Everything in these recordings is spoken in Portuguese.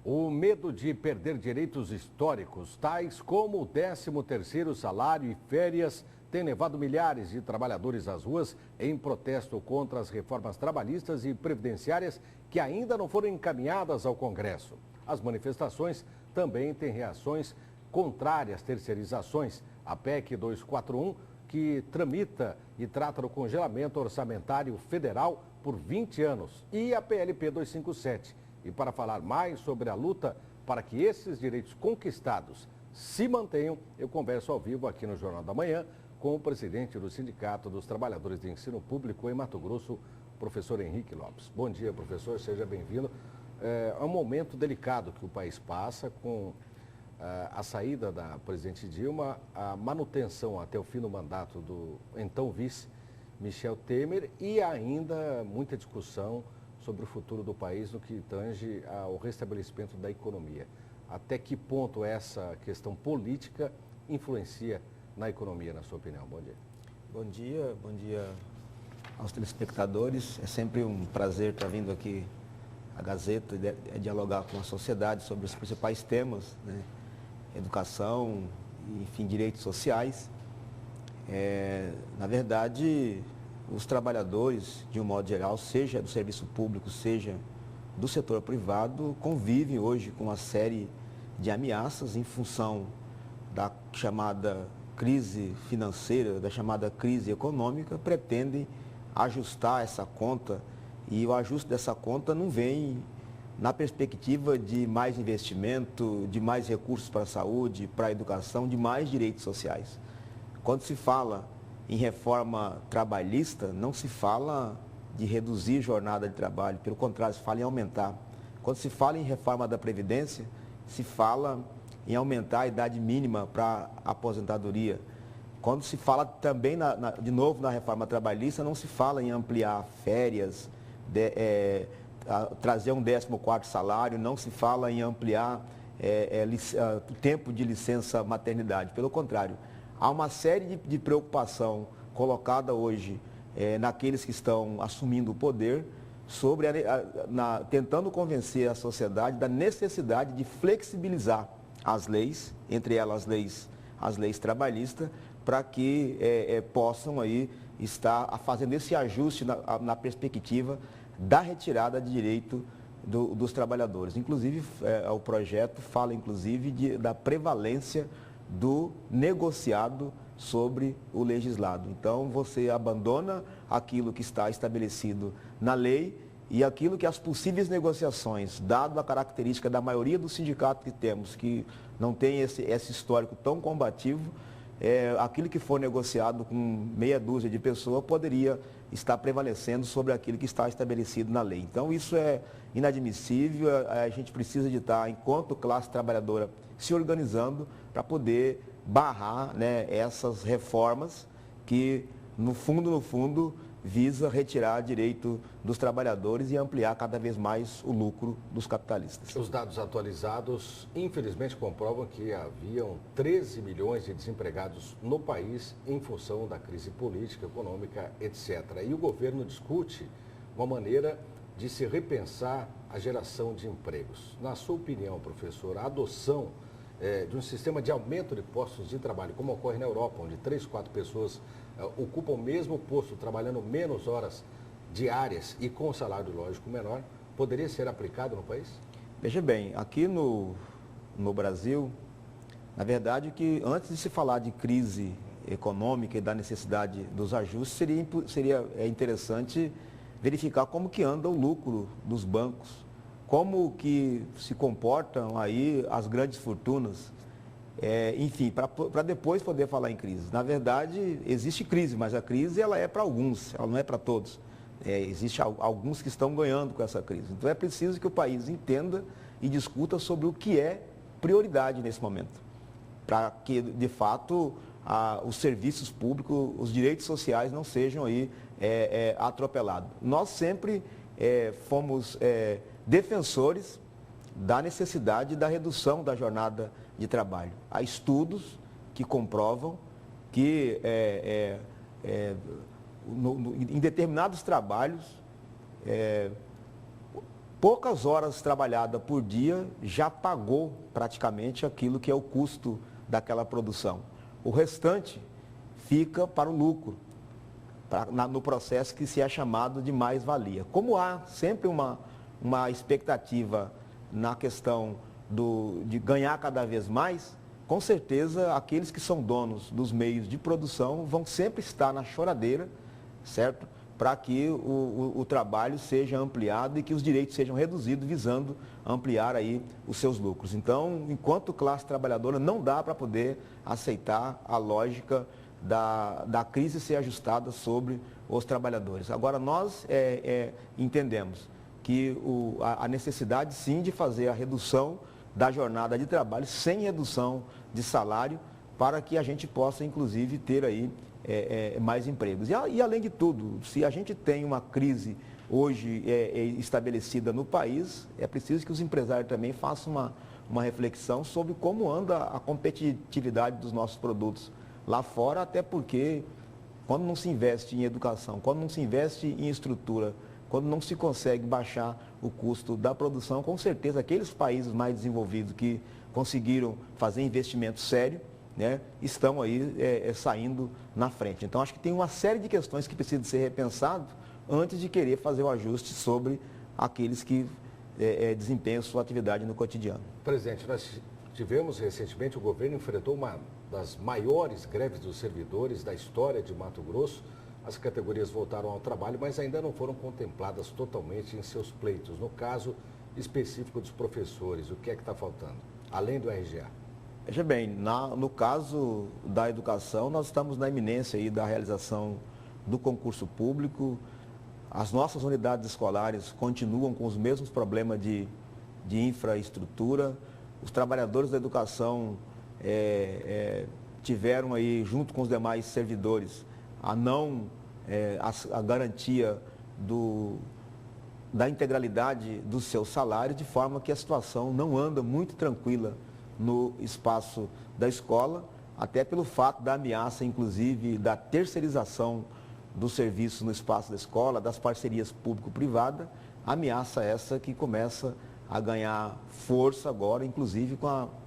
O medo de perder direitos históricos, tais como o 13º salário e férias, tem levado milhares de trabalhadores às ruas em protesto contra as reformas trabalhistas e previdenciárias que ainda não foram encaminhadas ao Congresso. As manifestações também têm reações contrárias às terceirizações. A PEC 241, que tramita e trata do congelamento orçamentário federal por 20 anos, e a PLP 257. E para falar mais sobre a luta para que esses direitos conquistados se mantenham, eu converso ao vivo aqui no Jornal da Manhã com o presidente do Sindicato dos Trabalhadores de Ensino Público em Mato Grosso, professor Henrique Lopes. Bom dia, professor, seja bem-vindo. É um momento delicado que o país passa com a saída da presidente Dilma, a manutenção até o fim do mandato do então vice Michel Temer e ainda muita discussão sobre o futuro do país no que tange ao restabelecimento da economia. Até que ponto essa questão política influencia na economia, na sua opinião? Bom dia. Bom dia aos telespectadores. É sempre um prazer estar vindo aqui à Gazeta e dialogar com a sociedade sobre os principais temas, né? Educação, enfim, direitos sociais. Na verdade, os trabalhadores, de um modo geral, seja do serviço público, seja do setor privado, convivem hoje com uma série de ameaças em função da chamada crise financeira, da chamada crise econômica, pretendem ajustar essa conta e o ajuste dessa conta não vem na perspectiva de mais investimento, de mais recursos para a saúde, para a educação, de mais direitos sociais. Quando se fala em reforma trabalhista, não se fala de reduzir jornada de trabalho, pelo contrário, se fala em aumentar. Quando se fala em reforma da Previdência, se fala em aumentar a idade mínima para a aposentadoria. Quando se fala também, de novo, na reforma trabalhista, não se fala em ampliar férias, trazer um 14º salário, não se fala em ampliar o tempo de licença maternidade. Pelo contrário, há uma série de preocupação colocada hoje naqueles que estão assumindo o poder, sobre tentando convencer a sociedade da necessidade de flexibilizar as leis, entre elas as leis trabalhistas, para que possam aí estar fazendo esse ajuste na perspectiva da retirada de direito dos trabalhadores. Inclusive, o projeto fala inclusive da prevalência do negociado sobre o legislado. Então, você abandona aquilo que está estabelecido na lei e aquilo que as possíveis negociações, dado a característica da maioria dos sindicatos que temos, que não tem esse histórico tão combativo, aquilo que for negociado com meia dúzia de pessoas poderia estar prevalecendo sobre aquilo que está estabelecido na lei. Então, isso é inadmissível, a gente precisa de estar, enquanto classe trabalhadora, se organizando para poder barrar, né, essas reformas que, no fundo, visa retirar direito dos trabalhadores e ampliar cada vez mais o lucro dos capitalistas. Os dados atualizados, infelizmente, comprovam que haviam 13 milhões de desempregados no país em função da crise política, econômica, etc. E o governo discute uma maneira de se repensar a geração de empregos. Na sua opinião, professor, a adoção de um sistema de aumento de postos de trabalho, como ocorre na Europa, onde 3, 4 pessoas ocupam o mesmo posto, trabalhando menos horas diárias e com salário lógico menor, poderia ser aplicado no país? Veja bem, aqui no Brasil, na verdade, que antes de se falar de crise econômica e da necessidade dos ajustes, seria interessante verificar como que anda o lucro dos bancos, como que se comportam aí as grandes fortunas, enfim, para depois poder falar em crise. Na verdade, existe crise, mas a crise ela é para alguns, ela não é para todos. Existem alguns que estão ganhando com essa crise. Então é preciso que o país entenda e discuta sobre o que é prioridade nesse momento, para que, de fato, os serviços públicos, os direitos sociais não sejam aí atropelados. Nós sempre fomos defensores da necessidade da redução da jornada de trabalho. Há estudos que comprovam que em determinados trabalhos, poucas horas trabalhadas por dia já pagou praticamente aquilo que é o custo daquela produção. O restante fica para o lucro, no processo que se é chamado de mais-valia. Como há sempre uma expectativa na questão de ganhar cada vez mais, com certeza aqueles que são donos dos meios de produção vão sempre estar na choradeira, certo? Para que o trabalho seja ampliado e que os direitos sejam reduzidos, visando ampliar aí os seus lucros. Então, enquanto classe trabalhadora, não dá para poder aceitar a lógica da crise ser ajustada sobre os trabalhadores. Agora, nós entendemos que a necessidade, sim, de fazer a redução da jornada de trabalho sem redução de salário, para que a gente possa, inclusive, ter aí mais empregos. E, além de tudo, se a gente tem uma crise hoje estabelecida no país, é preciso que os empresários também façam uma reflexão sobre como anda a competitividade dos nossos produtos lá fora, até porque quando não se investe em educação, quando não se investe em estrutura, quando não se consegue baixar o custo da produção, com certeza aqueles países mais desenvolvidos que conseguiram fazer investimento sério, né, estão aí saindo na frente. Então, acho que tem uma série de questões que precisam ser repensadas antes de querer fazer o ajuste sobre aqueles que desempenham sua atividade no cotidiano. Presidente, nós tivemos recentemente, o governo enfrentou uma das maiores greves dos servidores da história de Mato Grosso. As categorias voltaram ao trabalho, mas ainda não foram contempladas totalmente em seus pleitos. No caso específico dos professores, o que é que está faltando, além do RGA? Veja bem, no caso da educação, nós estamos na iminência aí da realização do concurso público. As nossas unidades escolares continuam com os mesmos problemas de infraestrutura. Os trabalhadores da educação tiveram aí, junto com os demais servidores, a garantia da integralidade do seu salário, de forma que a situação não anda muito tranquila no espaço da escola, até pelo fato da ameaça, inclusive, da terceirização do serviço no espaço da escola, das parcerias público-privada, ameaça essa que começa a ganhar força agora, inclusive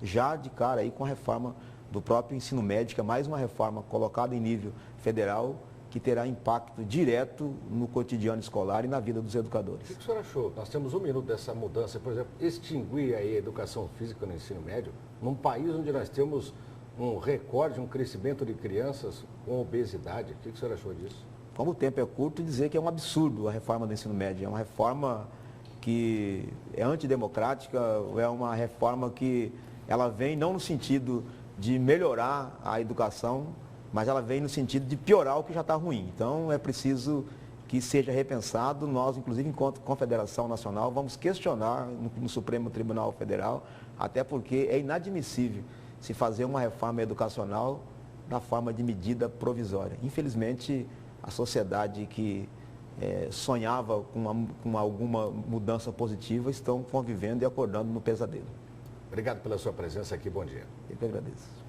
já de cara aí com a reforma do próprio ensino médio, que é mais uma reforma colocada em nível federal, que terá impacto direto no cotidiano escolar e na vida dos educadores. O que o senhor achou? Nós temos 1 minuto dessa mudança, por exemplo, extinguir aí a educação física no ensino médio, num país onde nós temos um recorde, um crescimento de crianças com obesidade. O que o senhor achou disso? Como o tempo é curto, dizer que é um absurdo a reforma do ensino médio. É uma reforma que é antidemocrática, é uma reforma que ela vem não no sentido de melhorar a educação, mas ela vem no sentido de piorar o que já está ruim. Então, é preciso que seja repensado. Nós, inclusive, enquanto Confederação Nacional, vamos questionar no Supremo Tribunal Federal, até porque é inadmissível se fazer uma reforma educacional na forma de medida provisória. Infelizmente, a sociedade que sonhava com alguma mudança positiva estão convivendo e acordando no pesadelo. Obrigado pela sua presença aqui. Bom dia. Eu que agradeço.